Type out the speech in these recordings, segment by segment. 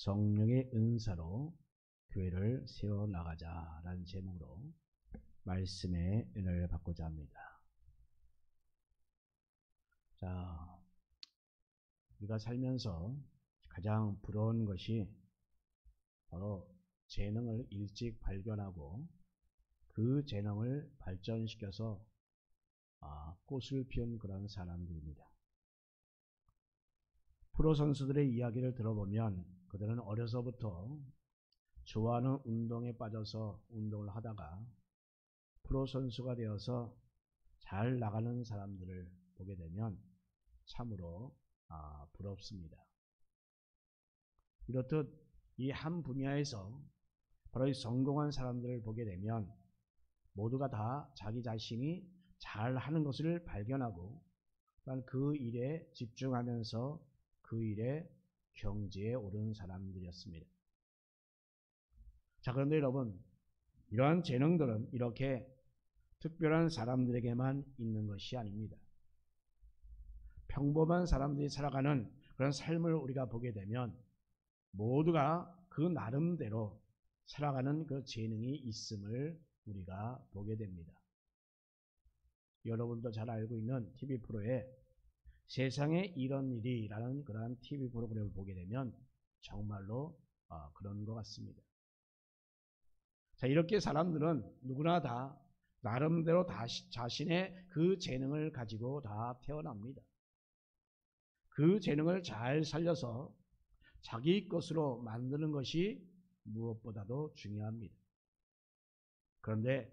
성령의 은사로 교회를 세워나가자라는 제목으로 말씀의 은혜를 받고자 합니다. 자, 우리가 살면서 가장 부러운 것이 바로 재능을 일찍 발견하고 그 재능을 발전시켜서 꽃을 피운 그런 사람들입니다. 프로 선수들의 이야기를 들어보면 그들은 어려서부터 좋아하는 운동에 빠져서 운동을 하다가 프로 선수가 되어서 잘 나가는 사람들을 보게 되면 참으로 부럽습니다. 이렇듯 이 한 분야에서 바로 이 성공한 사람들을 보게 되면 모두가 다 자기 자신이 잘하는 것을 발견하고 또한 그 일에 집중하면서 그 일에 경지에 오른 사람들이었습니다. 자, 그런데 여러분, 이러한 재능들은 이렇게 특별한 사람들에게만 있는 것이 아닙니다. 평범한 사람들이 살아가는 그런 삶을 우리가 보게 되면 모두가 그 나름대로 살아가는 그 재능이 있음을 우리가 보게 됩니다. 여러분도 잘 알고 있는 TV 프로에 세상에 이런 일이라는 그러한 TV 프로그램을 보게 되면 정말로 그런 것 같습니다. 자, 이렇게 사람들은 누구나 다 나름대로 다 자신의 그 재능을 가지고 다 태어납니다. 그 재능을 잘 살려서 자기 것으로 만드는 것이 무엇보다도 중요합니다. 그런데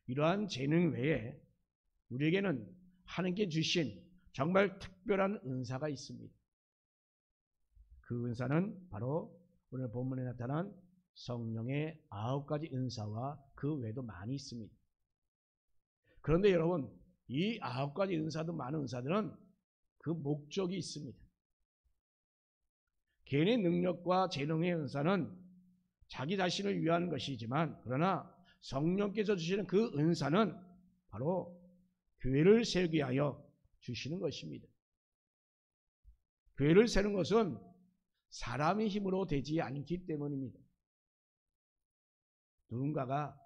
이러한 재능 외에 우리에게는 하나님께 주신 정말 특별한 은사가 있습니다. 그 은사는 바로 오늘 본문에 나타난 성령의 9가지 은사와 그 외에도 많이 있습니다. 그런데 여러분, 이 9가지 은사도 많은 은사들은 그 목적이 있습니다. 개인의 능력과 재능의 은사는 자기 자신을 위한 것이지만 그러나 성령께서 주시는 그 은사는 바로 교회를 세우기 위하여 주시는 것입니다. 교회를 세우는 것은 사람의 힘으로 되지 않기 때문입니다. 누군가가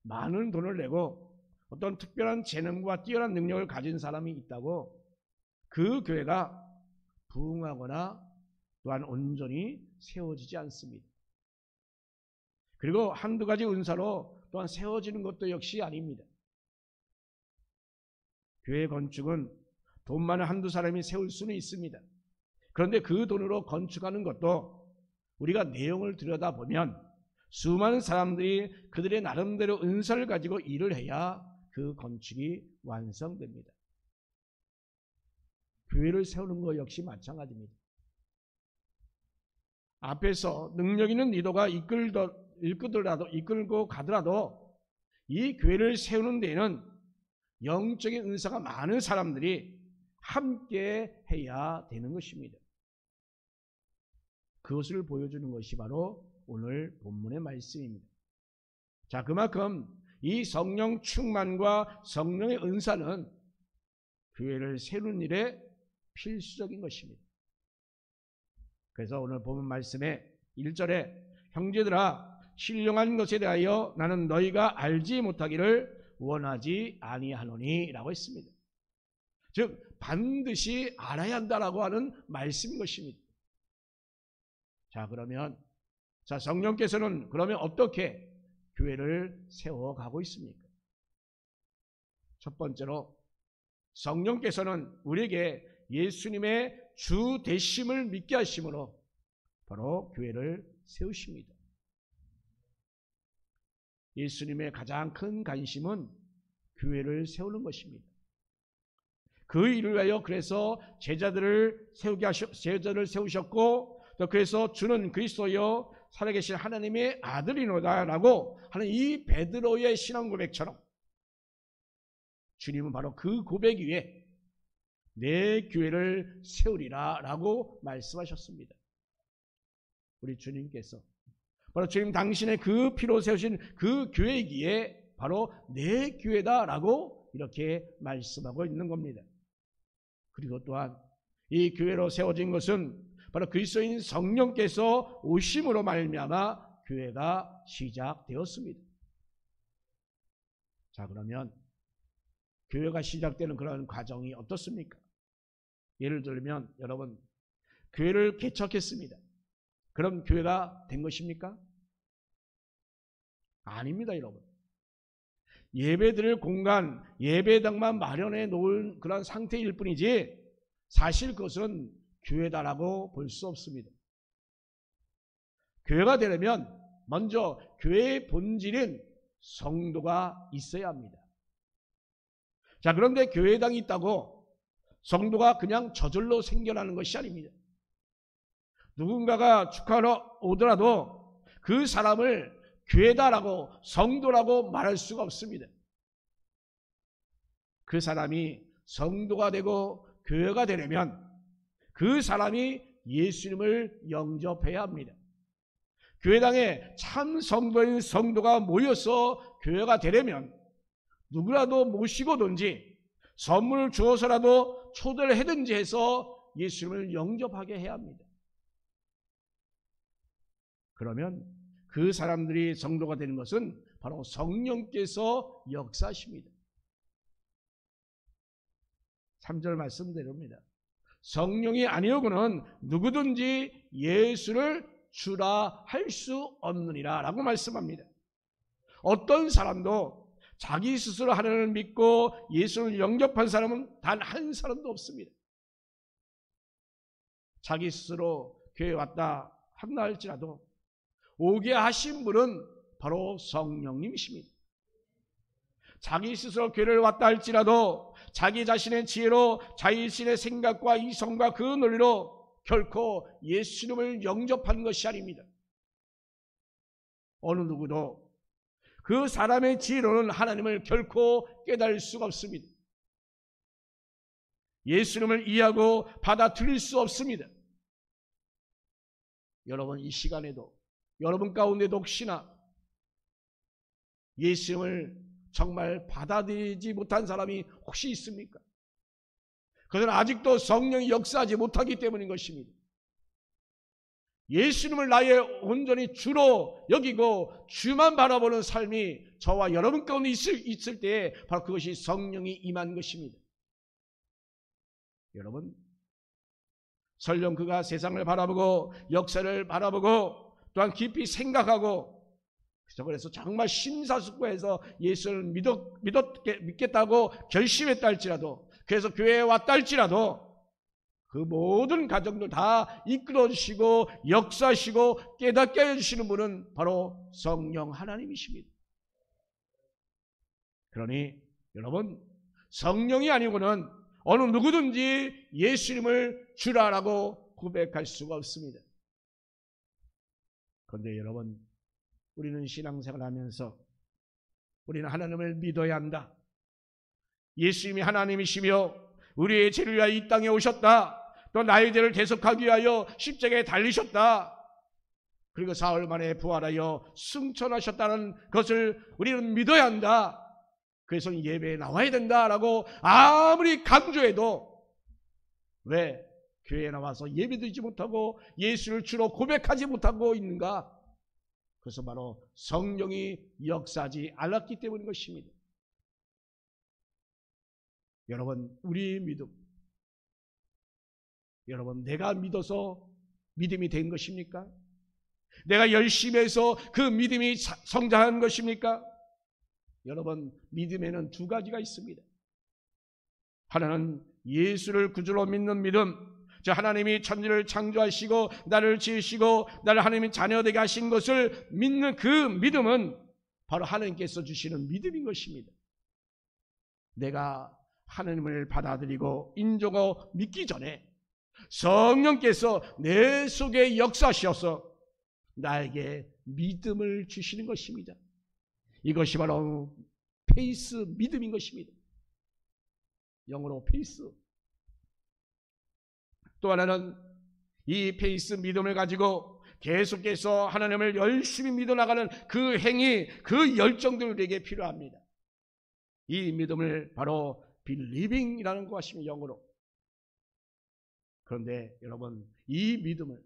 많은 돈을 내고 어떤 특별한 재능과 뛰어난 능력을 가진 사람이 있다고 그 교회가 부흥하거나 또한 온전히 세워지지 않습니다. 그리고 한두 가지 은사로 또한 세워지는 것도 역시 아닙니다. 교회 건축은 돈 많은 한두 사람이 세울 수는 있습니다. 그런데 그 돈으로 건축하는 것도 우리가 내용을 들여다보면 수많은 사람들이 그들의 나름대로 은사를 가지고 일을 해야 그 건축이 완성됩니다. 교회를 세우는 것 역시 마찬가지입니다. 앞에서 능력 있는 리더가 이끌고 가더라도 이 교회를 세우는 데에는 영적인 은사가 많은 사람들이 함께 해야 되는 것입니다. 그것을 보여주는 것이 바로 오늘 본문의 말씀입니다. 자, 그만큼 이 성령 충만과 성령의 은사는 교회를 세우는 일에 필수적인 것입니다. 그래서 오늘 본문 말씀에 1절에 형제들아 신령한 것에 대하여 나는 너희가 알지 못하기를 원하지 아니하노니 라고 했습니다. 즉 반드시 알아야 한다라고 하는 말씀인 것입니다. 자, 그러면 성령께서는 그러면 어떻게 교회를 세워가고 있습니까? 첫 번째로 성령께서는 우리에게 예수님의 주 되심을 믿게 하심으로 바로 교회를 세우십니다. 예수님의 가장 큰 관심은 교회를 세우는 것입니다. 그 일을 위하여 그래서 제자들을 세우셨고 또 그래서 주는 그리스도여 살아계신 하나님의 아들이노다라고 하는 이 베드로의 신앙 고백처럼 주님은 바로 그 고백 위에 내 교회를 세우리라 라고 말씀하셨습니다. 우리 주님께서 바로 주님 당신의 그 피로 세우신 그 교회이기에 바로 내 교회다라고 이렇게 말씀하고 있는 겁니다. 그리고 또한 이 교회로 세워진 것은 바로 그리스도인 성령께서 오심으로 말미암아 교회가 시작되었습니다. 자, 그러면 교회가 시작되는 그런 과정이 어떻습니까? 예를 들면 여러분, 교회를 개척했습니다. 그럼 교회가 된 것입니까? 아닙니다, 여러분. 예배드릴 공간, 예배당만 마련해 놓은 그런 상태일 뿐이지 사실 그것은 교회다라고 볼 수 없습니다. 교회가 되려면 먼저 교회의 본질인 성도가 있어야 합니다. 자, 그런데 교회당이 있다고 성도가 그냥 저절로 생겨나는 것이 아닙니다. 누군가가 축하하러 오더라도 그 사람을 교회다라고 성도라고 말할 수가 없습니다. 그 사람이 성도가 되고 교회가 되려면 그 사람이 예수님을 영접해야 합니다. 교회당에 참 성도인 성도가 모여서 교회가 되려면 누구라도 모시고든지 선물을 주어서라도 초대를 하든지 해서 예수님을 영접하게 해야 합니다. 그러면 그 사람들이 성도가 되는 것은 바로 성령께서 역사하십니다. 3절 말씀대로입니다. 성령이 아니오고는 누구든지 예수를 주라 할 수 없느니라 라고 말씀합니다. 어떤 사람도 자기 스스로 하나님을 믿고 예수를 영접한 사람은 단 한 사람도 없습니다. 자기 스스로 교회에 왔다 한다 할지라도 오게 하신 분은 바로 성령님이십니다. 자기 스스로 교회를 왔다 할지라도 자기 자신의 지혜로 자신의 생각과 이성과 그 논리로 결코 예수님을 영접한 것이 아닙니다. 어느 누구도 그 사람의 지혜로는 하나님을 결코 깨달을 수가 없습니다. 예수님을 이해하고 받아들일 수 없습니다. 여러분, 이 시간에도 여러분 가운데도 혹시나 예수님을 정말 받아들이지 못한 사람이 혹시 있습니까? 그들은 아직도 성령이 역사하지 못하기 때문인 것입니다. 예수님을 나의 온전히 주로 여기고 주만 바라보는 삶이 저와 여러분 가운데 있을 때 바로 그것이 성령이 임한 것입니다. 여러분, 설령 그가 세상을 바라보고 역사를 바라보고 또한 깊이 생각하고 그래서 정말 심사숙고해서 예수를 믿겠다고 결심했다 할지라도, 그래서 교회에 왔다 할지라도 그 모든 과정들 다 이끌어주시고 역사하시고 깨닫게 해주시는 분은 바로 성령 하나님이십니다. 그러니 여러분, 성령이 아니고는 어느 누구든지 예수님을 주라라고 고백할 수가 없습니다. 그런데 여러분, 우리는 신앙생활을 하면서 우리는 하나님을 믿어야 한다. 예수님이 하나님이시며 우리의 죄를 위하여 이 땅에 오셨다. 또 나의 죄를 대속하기 위하여 십자가에 달리셨다. 그리고 사흘 만에 부활하여 승천하셨다는 것을 우리는 믿어야 한다. 그래서 예배에 나와야 된다라고 아무리 강조해도 왜 교회에 나와서 예배드리지 못하고 예수를 주로 고백하지 못하고 있는가? 그것은 바로 성령이 역사하지 않았기 때문인 것입니다. 여러분, 우리의 믿음, 여러분, 내가 믿어서 믿음이 된 것입니까? 내가 열심히 해서 그 믿음이 성장한 것입니까? 여러분, 믿음에는 두 가지가 있습니다. 하나는 예수를 구주로 믿는 믿음, 저 하나님이 천지를 창조하시고 나를 지으시고 나를 하나님의 자녀되게 하신 것을 믿는 그 믿음은 바로 하나님께서 주시는 믿음인 것입니다. 내가 하나님을 받아들이고 인정하고 믿기 전에 성령께서 내 속에 역사하셔서 나에게 믿음을 주시는 것입니다. 이것이 바로 페이스 믿음인 것입니다. 영어로 페이스. 또 하나는 이 페이스 믿음을 가지고 계속해서 하나님을 열심히 믿어나가는 그 행위, 그 열정들이 우리에게 필요합니다. 이 믿음을 바로 believing이라는 것입니다. 영어로. 그런데 여러분, 이 믿음을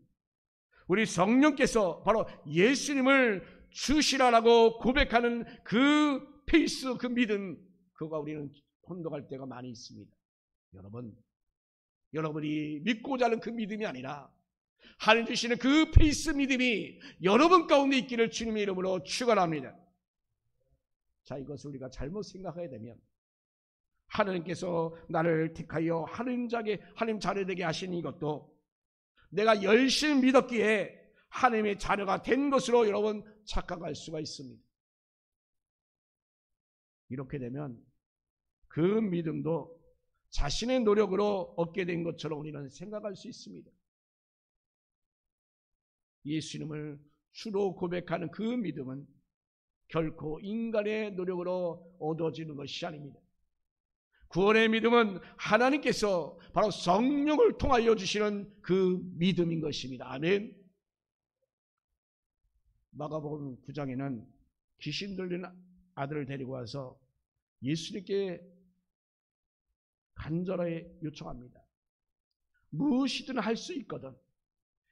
우리 성령께서 바로 예수님을 주시라라고 고백하는 그 페이스, 그 믿음, 그거가 우리는 혼동할 때가 많이 있습니다. 여러분이 믿고자 하는 그 믿음이 아니라 하나님 주시는 그 페이스 믿음이 여러분 가운데 있기를 주님의 이름으로 축원합니다. 자, 이것을 우리가 잘못 생각하게 되면 하나님께서 나를 택하여 하나님 자녀 되게 하신 이것도 내가 열심히 믿었기에 하나님의 자녀가 된 것으로 여러분 착각할 수가 있습니다. 이렇게 되면 그 믿음도 자신의 노력으로 얻게 된 것처럼 우리는 생각할 수 있습니다. 예수님을 주로 고백하는 그 믿음은 결코 인간의 노력으로 얻어지는 것이 아닙니다. 구원의 믿음은 하나님께서 바로 성령을 통하여 주시는 그 믿음인 것입니다. 아멘. 마가복음 9장에는 귀신 들린 아들을 데리고 와서 예수님께 간절하게 요청합니다. 무엇이든 할 수 있거든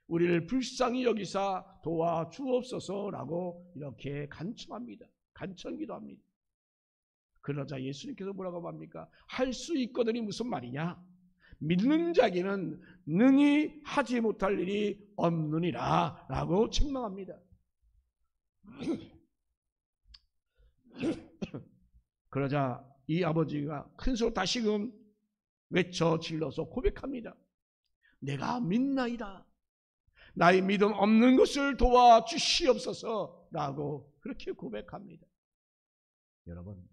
우리를 불쌍히 여기사 도와주옵소서라고 이렇게 간청합니다. 간청기도합니다. 그러자 예수님께서 뭐라고 합니까? 할 수 있거든이 무슨 말이냐? 믿는 자에게는 능히 하지 못할 일이 없느니라 라고 책망합니다. 그러자 이 아버지가 큰 소리로 다시금 외쳐 질러서 고백합니다. 내가 믿나이다. 나의 믿음 없는 것을 도와주시옵소서 라고 그렇게 고백합니다. 여러분,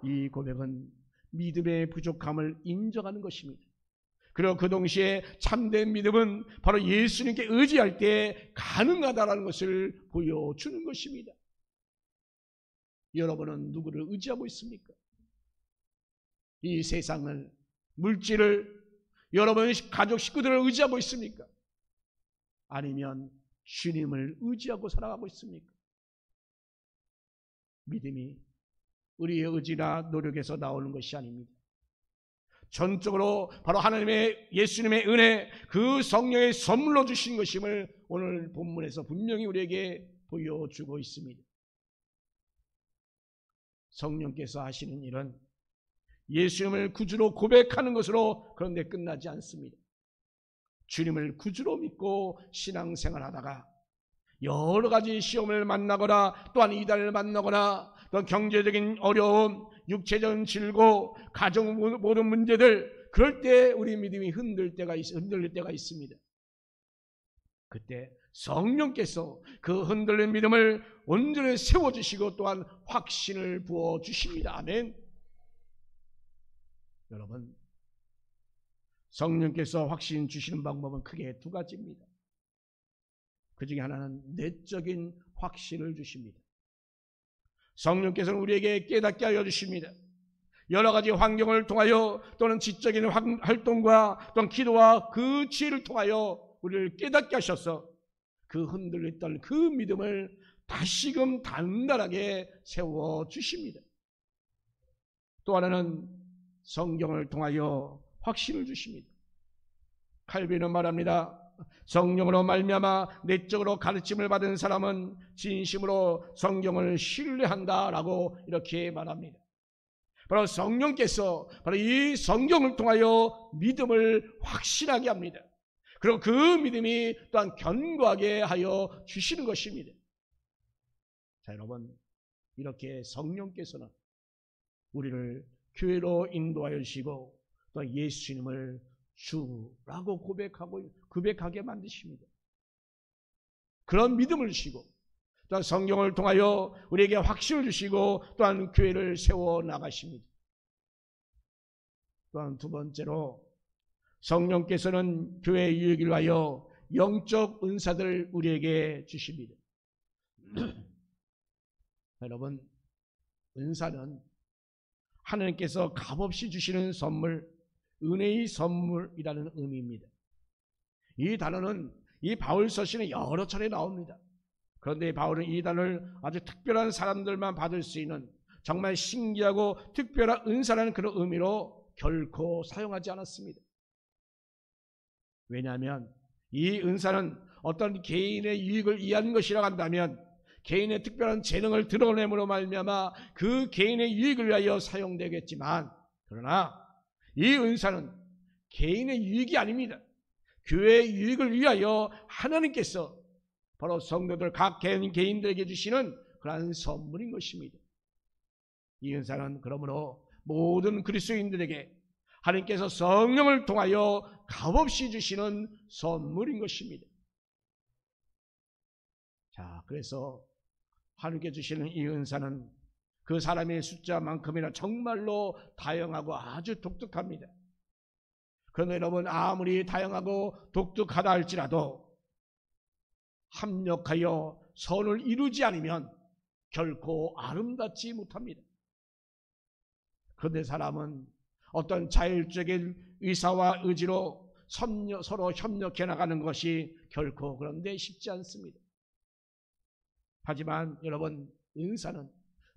이 고백은 믿음의 부족함을 인정하는 것입니다. 그리고 그 동시에 참된 믿음은 바로 예수님께 의지할 때 가능하다는 것을 보여주는 것입니다. 여러분은 누구를 의지하고 있습니까? 이 세상을, 물질을, 여러분의 가족 식구들을 의지하고 있습니까? 아니면 주님을 의지하고 살아가고 있습니까? 믿음이 우리의 의지나 노력에서 나오는 것이 아닙니다. 전적으로 바로 하나님의 예수님의 은혜, 그 성령의 선물로 주신 것임을 오늘 본문에서 분명히 우리에게 보여주고 있습니다. 성령께서 하시는 일은 예수님을 구주로 고백하는 것으로 그런데 끝나지 않습니다. 주님을 구주로 믿고 신앙생활하다가 여러 가지 시험을 만나거나 또한 이단을 만나거나 또 경제적인 어려움, 육체적인 질고, 가정 모든 문제들, 그럴 때 우리 믿음이 흔들릴 때가 있습니다. 그때 성령께서 그 흔들린 믿음을 온전히 세워주시고 또한 확신을 부어주십니다. 아멘. 여러분, 성령께서 확신 주시는 방법은 크게 두 가지입니다. 그 중에 하나는 내적인 확신을 주십니다. 성령께서는 우리에게 깨닫게 하여 주십니다. 여러 가지 환경을 통하여 또는 지적인 활동과 또는 기도와 그 지혜를 통하여 우리를 깨닫게 하셔서 그 흔들렸던 그 믿음을 다시금 단단하게 세워주십니다. 또 하나는 성경을 통하여 확신을 주십니다. 칼빈은 말합니다. 성령으로 말미암아 내적으로 가르침을 받은 사람은 진심으로 성경을 신뢰한다라고 이렇게 말합니다. 바로 성령께서 바로 이 성경을 통하여 믿음을 확신하게 합니다. 그리고 그 믿음이 또한 견고하게 하여 주시는 것입니다. 자, 여러분, 이렇게 성령께서는 우리를 교회로 인도하여 주시고 또 예수님을 주라고 고백하게 만드십니다. 그런 믿음을 주시고 또한 성경을 통하여 우리에게 확신을 주시고 또한 교회를 세워 나가십니다. 또한 두 번째로 성령께서는 교회의 유익을 위하여 영적 은사들을 우리에게 주십니다. 여러분, 은사는 하나님께서 값없이 주시는 선물, 은혜의 선물이라는 의미입니다. 이 단어는 이 바울 서신에 여러 차례 나옵니다. 그런데 바울은 이 단어를 아주 특별한 사람들만 받을 수 있는 정말 신기하고 특별한 은사라는 그런 의미로 결코 사용하지 않았습니다. 왜냐하면 이 은사는 어떤 개인의 유익을 위한 것이라고 한다면 개인의 특별한 재능을 드러냄으로 말미암아 그 개인의 유익을 위하여 사용되겠지만, 그러나 이 은사는 개인의 유익이 아닙니다. 교회의 유익을 위하여 하나님께서 바로 성도들 각 개인들에게 주시는 그러한 선물인 것입니다. 이 은사는 그러므로 모든 그리스도인들에게 하나님께서 성령을 통하여 값없이 주시는 선물인 것입니다. 자, 그래서 하나님께 주시는 이 은사는 그 사람의 숫자만큼이나 정말로 다양하고 아주 독특합니다. 그러나 여러분, 아무리 다양하고 독특하다 할지라도 합력하여 선을 이루지 않으면 결코 아름답지 못합니다. 그런데 사람은 어떤 자율적인 의사와 의지로 서로 협력해 나가는 것이 결코 그런데 쉽지 않습니다. 하지만 여러분, 은사는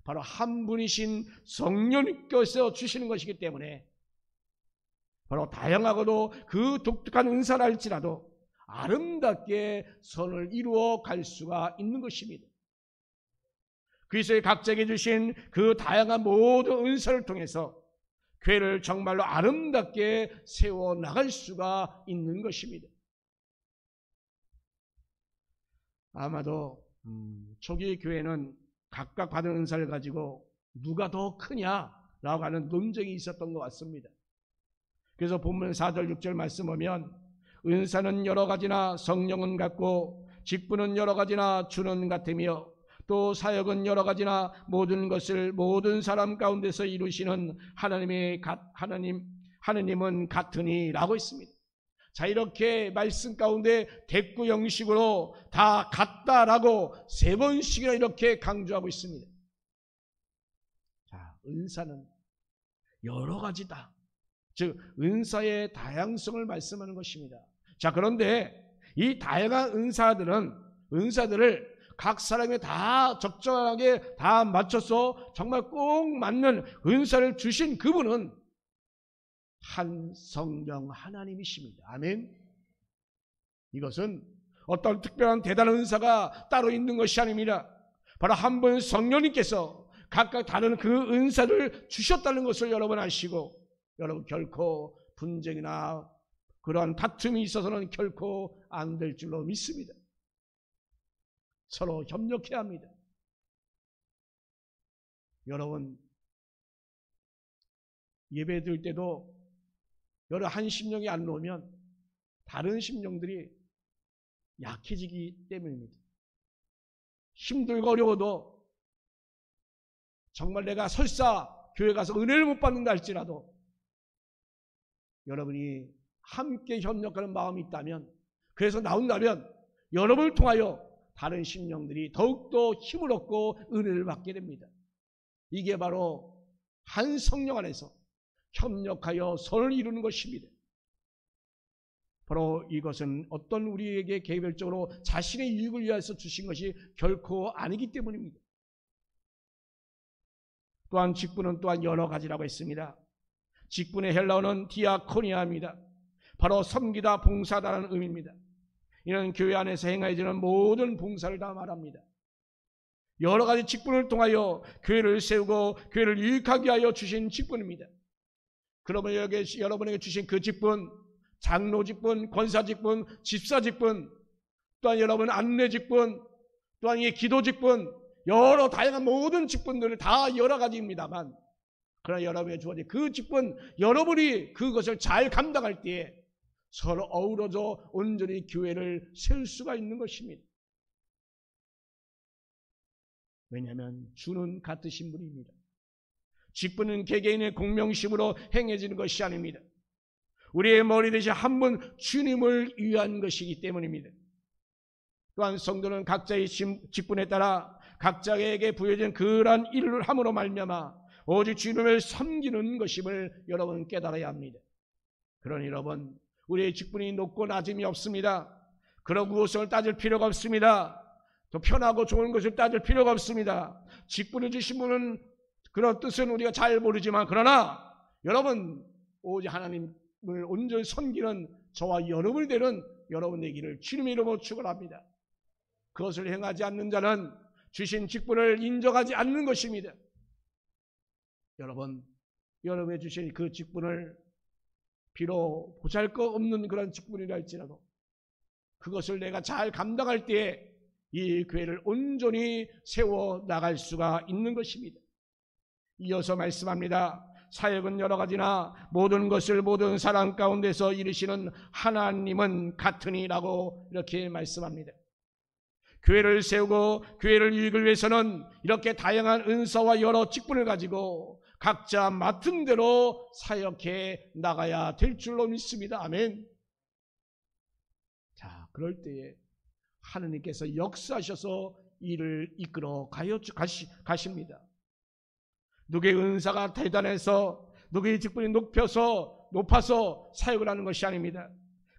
바로 한 분이신 성령님께서 주시는 것이기 때문에 바로 다양하고도 그 독특한 은사라 할지라도 아름답게 선을 이루어 갈 수가 있는 것입니다. 그리스도의 각자에게 주신 그 다양한 모든 은사를 통해서 교회를 정말로 아름답게 세워 나갈 수가 있는 것입니다. 아마도 초기 교회는 각각 받은 은사를 가지고 누가 더 크냐라고 하는 논쟁이 있었던 것 같습니다. 그래서 본문 4절 6절 말씀 보면 은사는 여러 가지나 성령은 같고 직분은 여러 가지나 주는 같으며 또 사역은 여러 가지나 모든 것을 모든 사람 가운데서 이루시는 하나님은 같으니 라고 했습니다. 자, 이렇게 말씀 가운데 대꾸 형식으로 다 같다라고 3번씩이나 이렇게 강조하고 있습니다. 자, 은사는 여러 가지다. 즉 은사의 다양성을 말씀하는 것입니다. 자, 그런데 이 다양한 은사들을 각 사람에 다 적절하게 다 맞춰서 정말 꼭 맞는 은사를 주신 그분은 한 성령 하나님이십니다. 아멘. 이것은 어떤 특별한 대단한 은사가 따로 있는 것이 아닙니다. 바로 한 분 성령님께서 각각 다른 그 은사를 주셨다는 것을 여러분 아시고, 여러분 결코 분쟁이나 그러한 다툼이 있어서는 결코 안 될 줄로 믿습니다. 서로 협력해야 합니다. 여러분, 예배 드릴 때도 여러 한 심령이 안 놓으면 다른 심령들이 약해지기 때문입니다. 힘들고 어려워도 정말 내가 설사 교회 가서 은혜를 못 받는다 할지라도 여러분이 함께 협력하는 마음이 있다면, 그래서 나온다면 여러분을 통하여 다른 심령들이 더욱더 힘을 얻고 은혜를 받게 됩니다. 이게 바로 한 성령 안에서 협력하여 선을 이루는 것입니다. 바로 이것은 어떤 우리에게 개별적으로 자신의 유익을 위해서 주신 것이 결코 아니기 때문입니다. 또한 직분은 또한 여러 가지라고 했습니다. 직분의 헬라어는 디아코니아입니다. 바로 섬기다, 봉사다라는 의미입니다. 이는 교회 안에서 행해지는 모든 봉사를 다 말합니다. 여러 가지 직분을 통하여 교회를 세우고 교회를 유익하게 하여 주신 직분입니다. 그러면 여러분에게 주신 그 직분, 장로 직분, 권사 직분, 집사 직분, 또한 여러분 안내 직분, 또한 이 기도 직분, 여러 다양한 모든 직분들을 다 여러 가지입니다만, 그러나 여러분에게 주어진 그 직분, 여러분이 그것을 잘 감당할 때에 서로 어우러져 온전히 교회를 세울 수가 있는 것입니다. 왜냐하면 주는 같으신 분입니다. 직분은 개개인의 공명심으로 행해지는 것이 아닙니다. 우리의 머리 대신 한 분 주님을 위한 것이기 때문입니다. 또한 성도는 각자의 직분에 따라 각자에게 부여진 그러한 일을 함으로 말미암아 오직 주님을 섬기는 것임을 여러분 깨달아야 합니다. 그러니 여러분, 우리의 직분이 높고 낮음이 없습니다. 그런 무엇을 따질 필요가 없습니다. 더 편하고 좋은 것을 따질 필요가 없습니다. 직분을 주신 분은 그런 뜻은 우리가 잘 모르지만, 그러나 여러분 오직 하나님을 온전히 섬기는 저와 여러분이 되는 여러분 되기를 주님의 이름으로 축원합니다. 그것을 행하지 않는 자는 주신 직분을 인정하지 않는 것입니다. 여러분, 여러분의 주신 그 직분을 비록 보잘것없는 그런 직분이라 할지라도 그것을 내가 잘 감당할 때에 이 교회를 온전히 세워 나갈 수가 있는 것입니다. 이어서 말씀합니다. 사역은 여러 가지나 모든 것을 모든 사람 가운데서 이루시는 하나님은 같으니라고 이렇게 말씀합니다. 교회를 세우고 교회를 이익을 위해서는 이렇게 다양한 은사와 여러 직분을 가지고 각자 맡은 대로 사역해 나가야 될 줄로 믿습니다. 아멘. 자, 그럴 때에 하느님께서 역사하셔서 일을 이끌어 가십니다. 누구의 은사가 대단해서 누구의 직분이 높아서 사역을 하는 것이 아닙니다.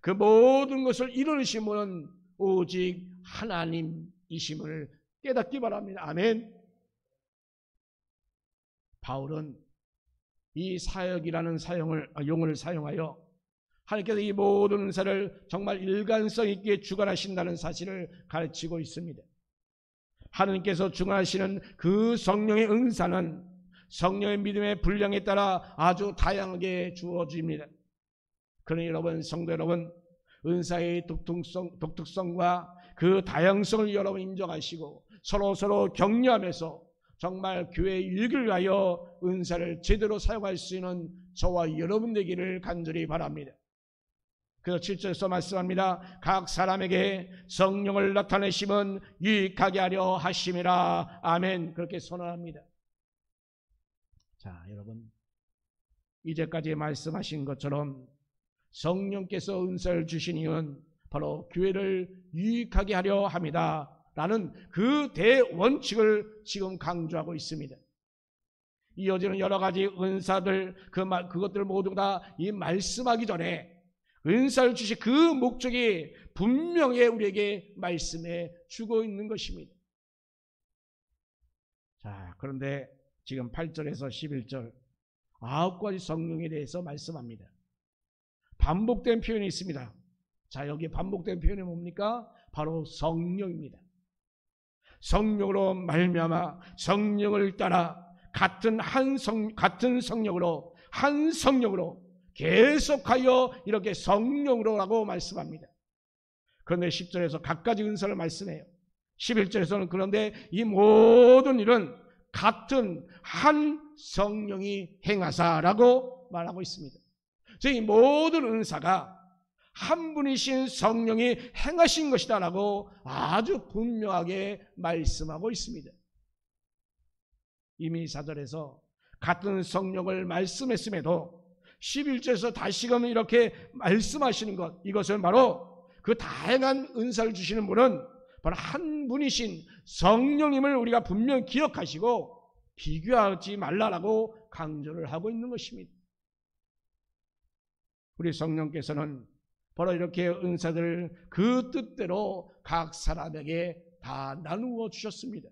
그 모든 것을 이루신 분은 오직 하나님이심을 깨닫기 바랍니다. 아멘. 바울은 이 사역이라는 용어를 사용하여 하나님께서 이 모든 은사를 정말 일관성 있게 주관하신다는 사실을 가르치고 있습니다. 하나님께서 주관하시는 그 성령의 은사는 성령의 믿음의 분량에 따라 아주 다양하게 주어집니다. 그러니 여러분, 성도 여러분, 은사의 독특성과 그 다양성을 여러분 인정하시고 서로 격려하면서 정말 교회의 유익을 위하여 은사를 제대로 사용할 수 있는 저와 여러분 되기를 간절히 바랍니다. 그래서 7절에서 말씀합니다. 각 사람에게 성령을 나타내심은 유익하게 하려 하심이라. 아멘. 그렇게 선언합니다. 자, 여러분, 이제까지 말씀하신 것처럼 성령께서 은사를 주신 이유는 바로 교회를 유익하게 하려 합니다 라는 그 대원칙을 지금 강조하고 있습니다. 이어지는 여러 가지 은사들, 그것들 모두 다 이 말씀하기 전에 은사를 주신 그 목적이 분명히 우리에게 말씀해 주고 있는 것입니다. 자, 그런데 지금 8절에서 11절 9가지 성령에 대해서 말씀합니다. 반복된 표현이 있습니다. 자, 여기 반복된 표현이 뭡니까? 바로 성령입니다. 성령으로 말미암아 성령을 따라 같은 성령으로 한 성령으로 계속하여 이렇게 성령으로라고 말씀합니다. 그런데 10절에서 각가지 은사를 말씀해요. 11절에서는 그런데 이 모든 일은 같은 한 성령이 행하사라고 말하고 있습니다. 이 모든 은사가 한 분이신 성령이 행하신 것이다 라고 아주 분명하게 말씀하고 있습니다. 이미 4절에서 같은 성령을 말씀했음에도 11절에서 다시금 이렇게 말씀하시는 것, 이것은 바로 그 다양한 은사를 주시는 분은 바로 한 분이신 성령님을 우리가 분명히 기억하시고 비교하지 말라라고 강조를 하고 있는 것입니다. 우리 성령께서는 바로 이렇게 은사들을 그 뜻대로 각 사람에게 다 나누어 주셨습니다.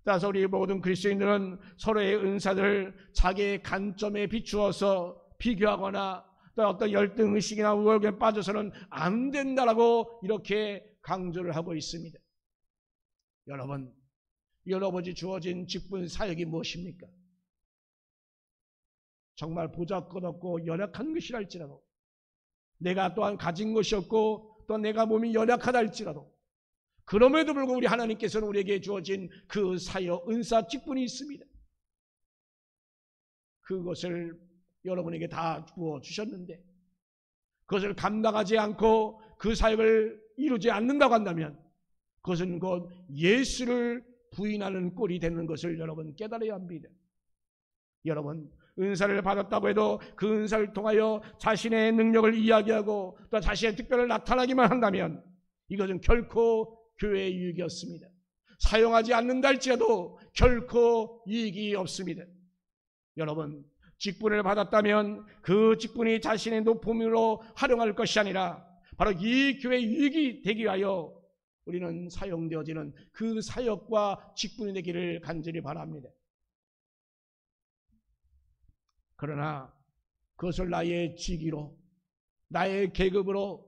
따라서 우리 모든 그리스도인들은 서로의 은사들을 자기의 관점에 비추어서 비교하거나 또 어떤 열등의식이나 우월감에 빠져서는 안 된다라고 이렇게 강조를 하고 있습니다. 여러분, 여러분이 주어진 직분 사역이 무엇입니까? 정말 보잘것없고 연약한 것이라 할지라도, 내가 또한 가진 것이 없고 또 내가 몸이 연약하다 할지라도, 그럼에도 불구하고 우리 하나님께서는 우리에게 주어진 그 사역, 은사, 직분이 있습니다. 그것을 여러분에게 다 부어주셨는데 그것을 감당하지 않고 그 사역을 이루지 않는다고 한다면 그것은 곧 예수를 부인하는 꼴이 되는 것을 여러분 깨달아야 합니다. 여러분, 은사를 받았다고 해도 그 은사를 통하여 자신의 능력을 이야기하고 또 자신의 특별을 나타나기만 한다면 이것은 결코 교회의 유익이 없습니다. 사용하지 않는다 할지라도 결코 이익이 없습니다. 여러분, 직분을 받았다면 그 직분이 자신의 높음으로 활용할 것이 아니라 바로 이 교회의 유익이 되기 위하여 우리는 사용되어지는 그 사역과 직분이 되기를 간절히 바랍니다. 그러나 그것을 나의 직위로, 나의 계급으로,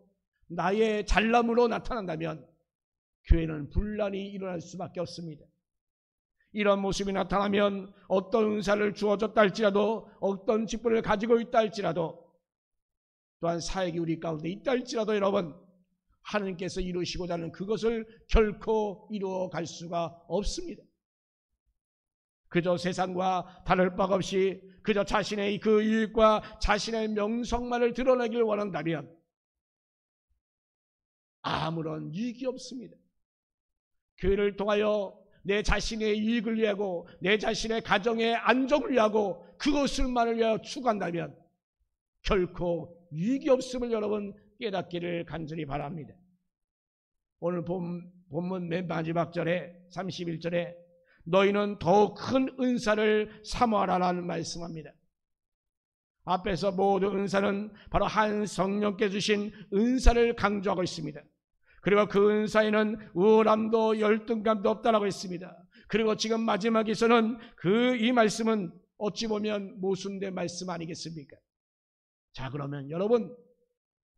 나의 잘남으로 나타난다면 교회는 분란이 일어날 수밖에 없습니다. 이런 모습이 나타나면 어떤 은사를 주어졌다 할지라도, 어떤 직분을 가지고 있다 할지라도, 또한 사역이 우리 가운데 있다 할지라도 여러분, 하나님께서 이루시고자 하는 그것을 결코 이루어 갈 수가 없습니다. 그저 세상과 다를 바가 없이 그저 자신의 그 이익과 자신의 명성만을 드러내길 원한다면 아무런 이익이 없습니다. 교회를 통하여 내 자신의 이익을 위하고 내 자신의 가정의 안정을 위하고 그것을만을 위하여 추구한다면 결코 이익이 없음을 여러분 깨닫기를 간절히 바랍니다. 오늘 본문 맨 마지막 절에 31절에 너희는 더욱 큰 은사를 사모하라라는 말씀합니다. 앞에서 모든 은사는 바로 한 성령께 주신 은사를 강조하고 있습니다. 그리고 그 은사에는 우월함도 열등감도 없다라고 했습니다. 그리고 지금 마지막에서는 이 말씀은 어찌 보면 모순된 말씀 아니겠습니까? 자, 그러면 여러분,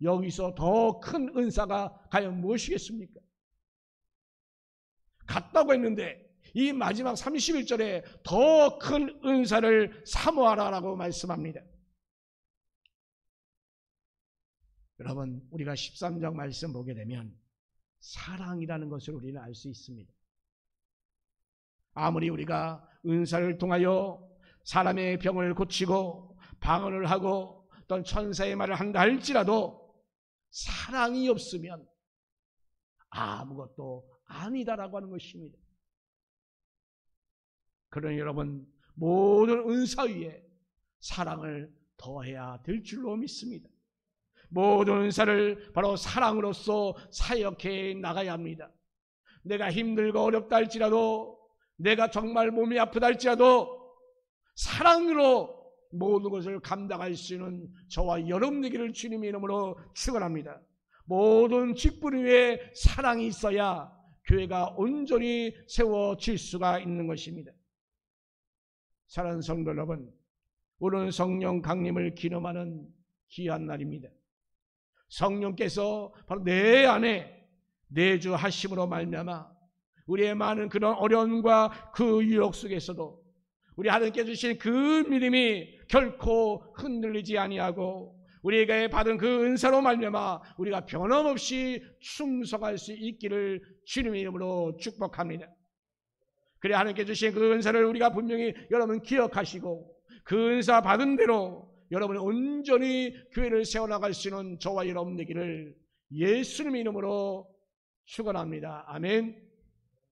여기서 더 큰 은사가 과연 무엇이겠습니까? 같다고 했는데 이 마지막 31절에 더 큰 은사를 사모하라라고 말씀합니다. 여러분, 우리가 13장 말씀 보게 되면 사랑이라는 것을 우리는 알 수 있습니다. 아무리 우리가 은사를 통하여 사람의 병을 고치고 방언을 하고 또는 천사의 말을 한다 할지라도 사랑이 없으면 아무것도 아니다라고 하는 것입니다. 그러니 여러분, 모든 은사 위에 사랑을 더해야 될 줄로 믿습니다. 모든 은사를 바로 사랑으로서 사역해 나가야 합니다. 내가 힘들고 어렵다 할지라도, 내가 정말 몸이 아프다 할지라도 사랑으로 모든 것을 감당할 수 있는 저와 여러분 되기를 주님의 이름으로 축원합니다. 모든 직분 위에 사랑이 있어야 교회가 온전히 세워질 수가 있는 것입니다. 사랑하는 성도 여러분, 오늘 성령 강림을 기념하는 귀한 날입니다. 성령께서 바로 내 안에 내주하심으로 말미암아 우리의 많은 그런 어려움과 그 유혹 속에서도 우리 하나님께 주신 그 믿음이 결코 흔들리지 아니하고 우리에게 받은 그 은사로 말미암아 우리가 변함없이 충성할 수 있기를 주님의 이름으로 축복합니다. 그래 하나님께 주신 그 은사를 우리가 분명히 여러분 기억하시고 그 은사 받은 대로 여러분이 온전히 교회를 세워나갈 수 있는 저와 여러분 되기를 예수님의 이름으로 축원합니다. 아멘.